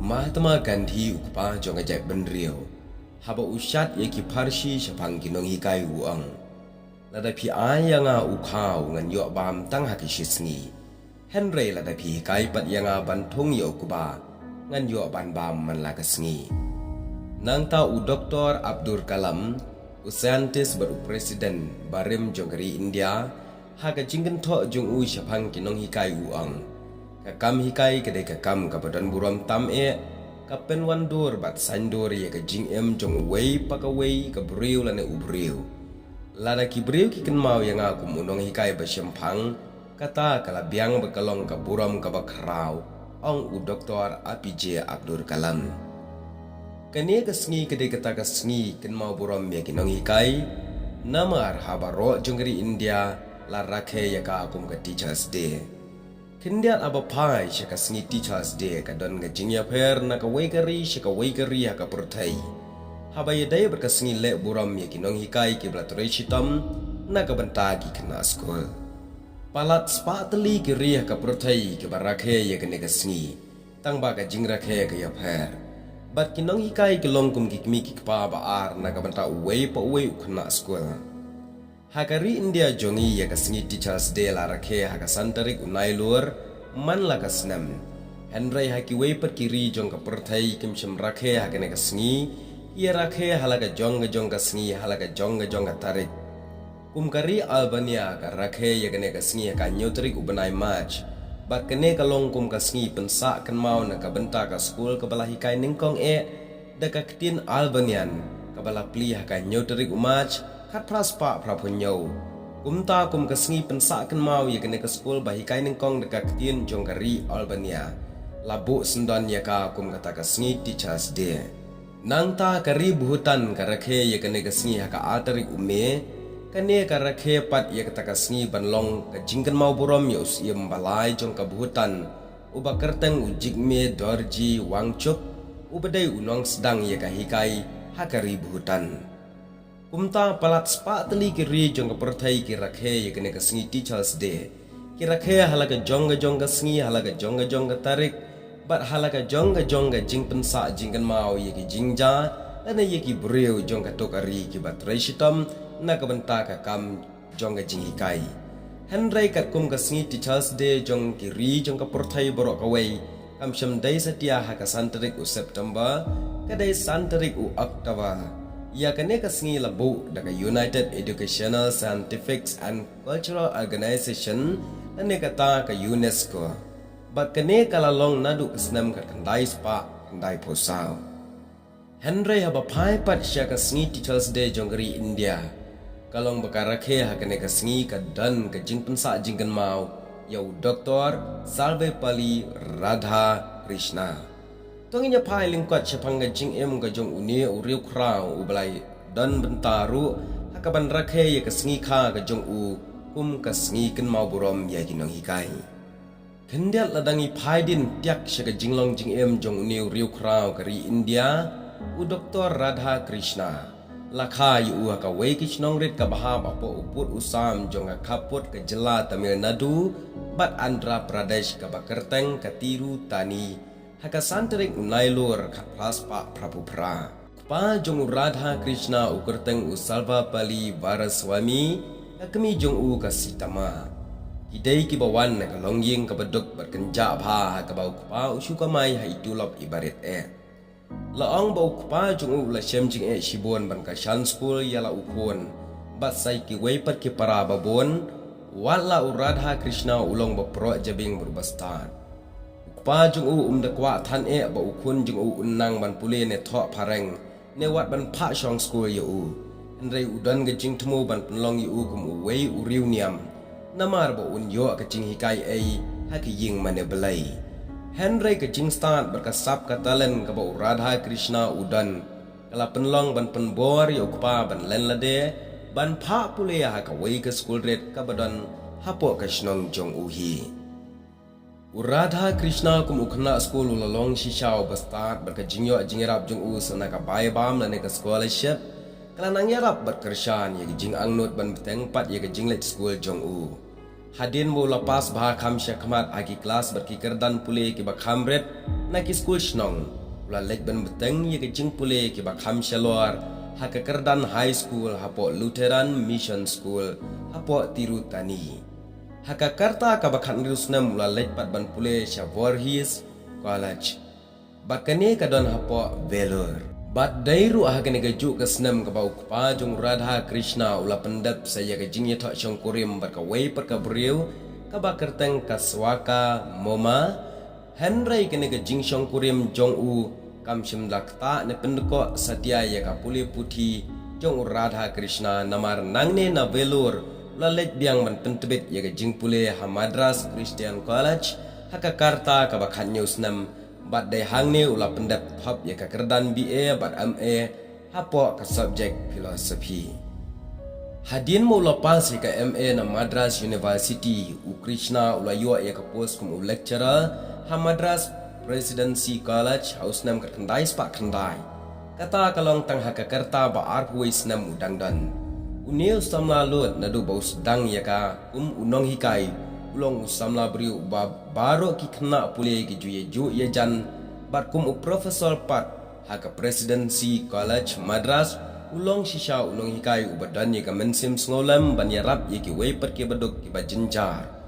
Mahatma Gandhi ukpa jong ajak benriau haba usat ye ki parsi sapang kinong hikai uang lada pi ayanga ukau ngan yo bam tang haki sngi Henry lada pi hikai pat yanga bantung yo kuba ngan yo ban bam man la sngi nang ta u Dr. Abdul Kalam u scientist baru presiden barim jongari India haka jinggen tho jong u sapang kinong hikai uang kakam hikai kedai kakam kabadan buram tam kapen wandur bat sandur ya ka jing jong wei pakawei ka briu lane ubriu lada ki briu ki kenmau yang aku munong hikai basyempang kata kala biang bekalong ka buram ka bakrau ong u Dr. APJ Abdul Kalam kani ka sngi kedai kata ka sngi kenmau buram ya kinong hikai nama arhabaro jongri India la rakhe ya ka akum ka Teachers Day Kendiat aba pai shaka sngi Teachers Day ka don nga iapher na ka waikari shaka waikari haka pertai. Haba yadai berka sngi le buram ya kinong hikai ki blatore shitam na ka bantagi kena skol. Palat spateli ki ri haka pertai ki barakhe ya kene ka sngi. Tang ba ka jing rakhe ka iapher. Bat kinong hikai ki longkum ki kimi ki kpa baar na ka banta uwei pa uwei kena skol. Hakari India jongi ya kasngi Teachers Day la rakhe haka santarik unai lur man la kasnam Henry haki wei per kiri jong ka perthai kim shim rakhe haka ne kasngi ya rakhe halaga jong kasngi halaga jong tarik kumkari Albania ka rakhe ya kene kasngi haka nyotrik ubanai match bat kene kalong kum kasngi pensa kan mau na ka benta ka school ka balahikai ningkong daka ketin Albanian ka bala pli haka nyotrik match kat praspa prapunyo kumta kum kasngi pensa kan mau ya kene ke school bahikai ningkong dekat ketin jongkari Albania labu sendan ya ka kum kata kasngi Teachers Day nang ta kari buhutan ka rakhe ya kene kasngi haka atarik ume kane ka rakhe pat ya kata kasngi banlong ka jingkan mau burom ya usiem balai jong ka buhutan uba kerteng ujigme dorji wangchuk ubadai unong sedang ya ka hikai hakari buhutan kumta palat spateli kiri jong perthai ki rakhe ya kene kasngi Teachers Day ki rakhe halaga jong sngi halaga jong tarik bat halaga jong jing pensa jingkan mau ya ki jingja lana ya ki breu jong tokari ki bat reshitam na ka benta ka kam jong jing hikai Henry kat kum kasngi Teachers Day jong kiri jong perthai borok kawai kam syam dai setia haka santarik u September kadai santarik u Oktober ya kene kasngi labu daga United Educational Scientific and Cultural Organization ane kata ka UNESCO bat kene kalalong nadu kasnam ka kandai spa kandai posau Henry haba pai pat sya kasngi Teachers Day jongri India kalong bakarakhe ha kene kasngi ka dan ka jing pensa jingkan mau yau Dr. Salvepalli Radha Krishna Tonginya pai lingkuat syapang gajing ka jong uni uriu krau ubalai dan bentaru hakaban rakhe ya kasngi kha ka jong kum kasngi ken mau burom ya kinong hikai kendiat ladangi pai din tiak syaka jinglong jing jong uni uriu krau kari India u Dr. Radha Krishna lakha yu haka wei kishnong rit ka bahab apo uput usam jong kaput ke jela Tamil Nadu bat Andhra Pradesh ka bakerteng katiru tani haka santarik unai lur ka praspa prapupra pa jong Radha Krishna ukerteng Salvepalli Varaswamy kami jong ka sitama hidai ki bawan na kalongyeng ka baduk berkenja bha ka bau pa usukamai ha itulop ibarit laong bau pa jong la shemjing shibon ban ka shan school yala ukon bat sai ki wei pat ki para babon wala Radha Krishna ulong ba pro jabing berbastan pa jung da kwa than ba ukun jung unang ban pule ne tho phareng ne wat ban pha shong school yu enrei udan ga jing thmu ban penlong yu kum wei uriu niam namar ba un yo ka jing hikai ha ki ying mane BALEI Henry ka jing start berkasap ka talent ka ba Radha Krishna udan kala penlong ban penbor yu pa ban len lade ban pha pule ha ka wei ka school red ka badan hapo ka shnong jong hi Radha Krishna kum ukhna school ulalong shishao bastat berkajingyo jingerap jung sana ka bai bam lane ka scholarship kala nang yarap berkershan ya jing angnut ban beteng pat ya jing let school jong Hadin mo lepas bah kham syakmat agi kelas berkikerdan pule ki bakhamret na ki school snong ula lek ben beteng ye ke jing pule ki bakham shalor ha ke kerdan high school hapo Lutheran Mission School hapo Tirutani ha ka karta ka bakhan rusnam ula lek pat ban pule Shavorhis College bakane ka don hapo Velur bat dairu ha ke negaju ke snam ka bau pa jong Radha Krishna ula pendap saya ke jing ye thak chong kurim bat ka wei per ka briu ka bakerteng ka swaka moma Henry kene ke jing shong kurim jong u kam shim lakta ne pendeko satya ya ka puli puthi jong Radha Krishna namar nangne na Velur lalet biang man pentebet ya ke jing pule ha Madras Christian College ha ka karta ka bakhan news nam bat dai hangne ula pendep hab ya ka kerdan BA bat MA ha po ka subject philosophy Hadin mo lepas ka MA na Madras University u Krishna ula yo ya ka post kum lecturer ha Madras Presidency College haus nam kat kandai spak kandai kata kalong tang ha ka kerta ba arpuis nam udang dan unil samla lut na du bau sedang ya ka unong hikai ulong samla briu ba baro ki khna pule ki juye ju ye jan bat kum professor pat ha ka Presidency College Madras ulong shisha unong hikai ubadan ye ka mensim ngolam ban yarap ye ki wei per ki baduk ki ba jinjar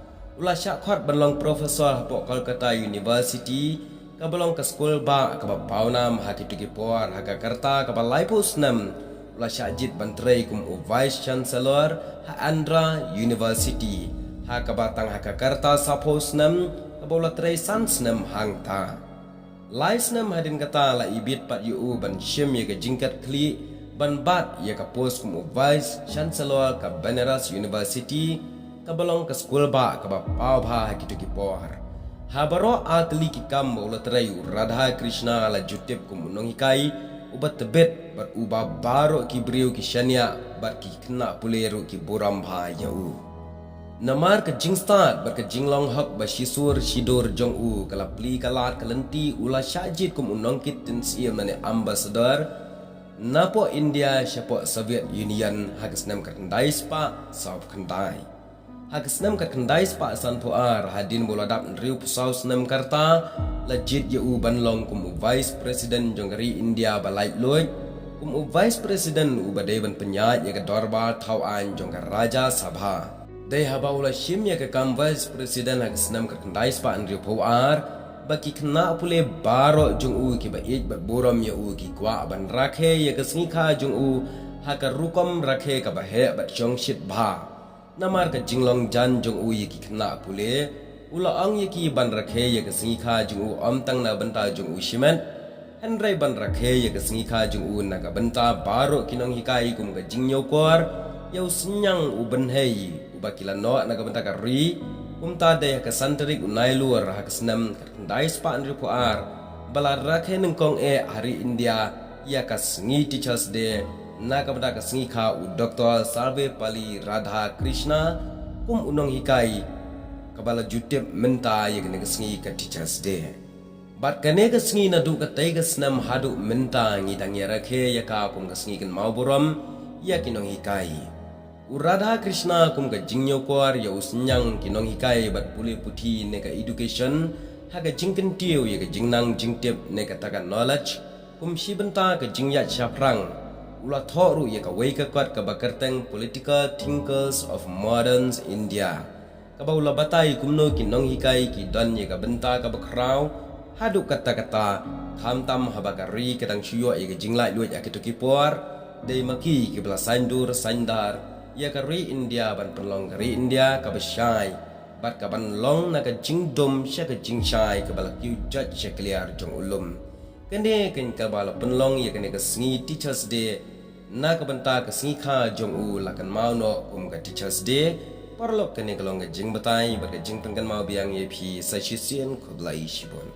ula syak khot banlong professor hapo Kolkata University ka balong ka school ba ka ba paunam ha ki tuki por ha ka karta ka ba laipus nam ula syak jit bantrei kum vice chancellor ha Andhra University ha ka ba tang ha ka karta sapos nam ka ba ula trei sans nam hang ta lais nam hadin kata la ibit pat yu ban shim ye ka jingkat kli ban bat ye ka post kum vice chancellor ka Banaras University kabalong ka school ba ka ba pau ba kitu ki por habaro atli ki kam bola trayu Radha Krishna la jutip kum nong hikai ubat tebet bar uba baro ki briu ki shania bar ki kena puleru ki buram bha yau namar ka jingstad bar ka jinglong hak ba shisur shidur jong u kala pli kalat kalenti ula shajit kum nong kit tin siam nane ambassador napo India syapo Soviet Union hagasnam ka kandai spa sab kandai Hagasnam kat kendai spa san puar hadin boladap riu pusau senam karta lejit ye u banlong kum vice president jonggari India balai loy kum vice president u badai ban penyat ye ke dorbar tauan jonggar raja sabha dai haba ula shim ye ke kam vice president hagasnam kat kendai spa riu puar baki kena pule baro jong u ki ba ej ba borom ye u ki kwa ban rakhe ye ke sngi jong u haka rukom rakhe ka ba he ba jong shit ba namar ka jinglong jan jong u ye ki khna pule ula ang ye ki ban rakhe ye ka singi kha jong u am tang na banta jong u shimen henrai ban rakhe ye ka singi kha jong u na ka banta baro kinong hikai kum ka jingyo kor yau senyang u ban hei u bakila no na ka banta ka ri ta de ka santrik unai luar ha ka snam ka dai spa an ri puar bala rakhe neng kong e hari India ya ka singi teachers day na kabada ka singi kha u Dr. Sarve Pali Radha Krishna kum unong hikai kabala jutip menta ye ka singi ka teachers day bat kane ka singi na du ka tai ka snam hadu menta ngi dang ya rakhe ya ka kum ka singi kan mau borom ya kinong hikai u Radha Krishna kum ka jingyo kwar ya usnyang kinong hikai bat pule puthi ne ka education ha ka jingken tiu ye ka jingnang jingtip ne ka takan knowledge kum shi benta ka jingya chaprang ula thoru ye ka wei ka kwat ka bakarteng political thinkers of modern India ka ba ula batai kumno kinong hikai ki don ye ka benta ka bakrau hadu kata-kata khamtam habakari kadang shuyo ye ka jinglai luat ya kitu kipor dei maki ki bla sandur sandar ye ka ri India ban penlong ri India ka bashai bat ka ban long na ka jingdom sha ka jingshai ka bala kyu judge sha clear jong ulum kene ken ka bala penlong ye kene ka singi teachers day na ka banta ka singi kha jong u lakan mau no ka teachers day parlok kene ka long ka jing batai ba ka jing pengkan mau biang ye phi sa shisien ko blai shibon